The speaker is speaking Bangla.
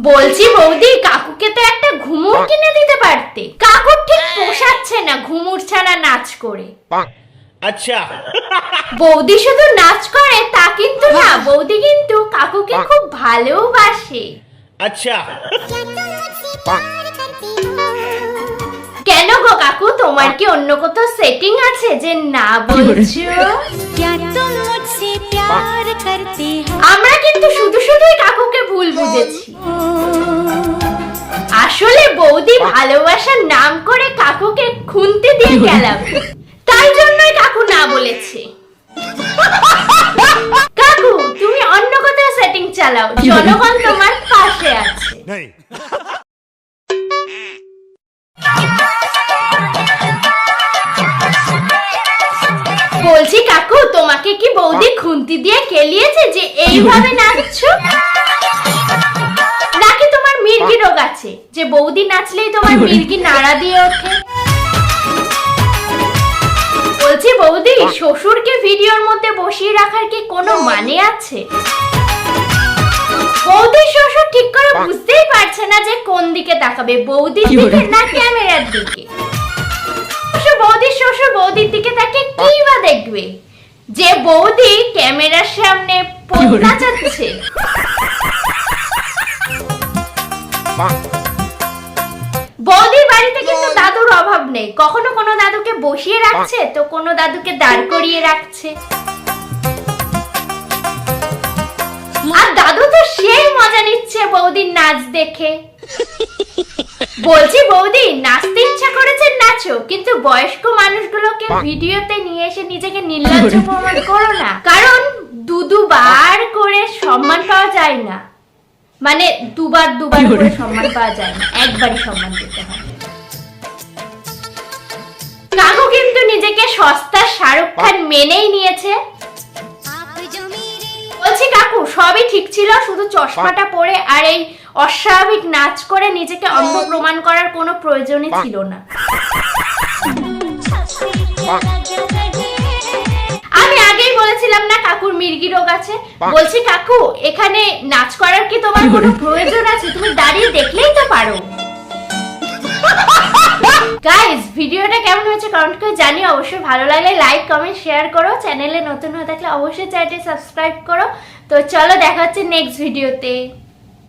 বলছি বৌদি, কাকুকে তো একটা ঘুমুর কিনে দিতে পারতে। কাকুর ঠিক পোষাচ্ছে না ঘুমুর ছাড়া নাচ করে। আচ্ছা, বৌদি শুধু নাচ করে তা কিন্তু না, বৌদি কিন্তু কাকুকে খুব ভালোবাসে। আচ্ছা, কেন গো কাকু, তোমার কি অন্য কোথাও সেটিং আছে যে না বলছো? আমরা কিন্তু শুধু শুধুই কাকুকে ভুল বুঝেছি। আসলে বৌদি ভালোবাসার নাম করে কাকুকে খুনতে দিয়ে গেলাম, তাই জন্যই কাকু না বলেছে। কাকু, তুমি অন্য কোথাও সেটিং চালাও, জনগণ তোমার পাশে আছে। বলছি কাকু, তোমাকে কি বৌদি খুন্তি দিয়ে কেলিয়েছে যে এইভাবে নাচছো? নাকি তোমার মির্গি রোগ আছে যে বৌদি নাচলেই তোমার মির্গি নাড়া দিয়ে ওঠে? বলছি বৌদি, শ্বশুরকে ভিডিওর মধ্যে বসিয়ে রাখার কি কোনো মানে আছে? বৌদির শ্বশুর ঠিক করে বুঝতেই পারছে না যে কোন দিকে তাকাবে, বৌদির দিকে না ক্যামেরার দিকে। বৌদির শ্বশুর বৌদির দিকে তাকে কি বা দেখবে যে বৌদি ক্যামেরার সামনে পোজ নাচাচ্ছে? বৌদির বাড়িতে কিন্তু দাদুর অভাব নেই, কখনো কোনো দাদুকে বসিয়ে রাখছে তো কোনো দাদুকে দাঁড় করিয়ে রাখছে। আর দাদু তো সেই মজা নিচ্ছে বৌদির নাচ দেখে। বলছি বৌদি, নাচতে ইচ্ছা করেছে নাচো, কিন্তু বয়স্ক মানুষগুলোকে ভিডিওতে নিয়ে এসে নিজেকে নির্লজ্জ প্রমাণ করো না, কারণ দুবার করে সম্মান পাওয়া যায় না। মানে দুবার করে সম্মান পাওয়া যায় না, একবারই সম্মান পেতে হয়। কাকু কিন্তু নিজেকে সস্তা শাহরুখ খান মেনেই নিয়েছে। বলছি কাকু, সবই ঠিক ছিল, শুধু চশমাটা পরে আর এই অস্বাভাবিক নাচ করে নিজেকে অন্ধ প্রমাণ করার কোনো প্রয়োজনই ছিল না। আমি আগেই বলেছিলাম না কাকুর মির্গি রোগ আছে। বলছি কাকু, এখানে নাচ করার কি তোমার কোনো প্রয়োজন আছে? তুমি দাঁড়িয়ে দেখলেই তো পারো। গাইস, ভিডিওটা কেমন হয়েছে কমেন্ট করে জানিও। অবশ্যই ভালো লাগলে লাইক কমেন্ট শেয়ার করো। চ্যানেলে নতুন হয়ে থাকলে অবশ্যই চ্যানেলটি সাবস্ক্রাইব করো। তো চলো, দেখা হচ্ছে নেক্সট ভিডিওতে।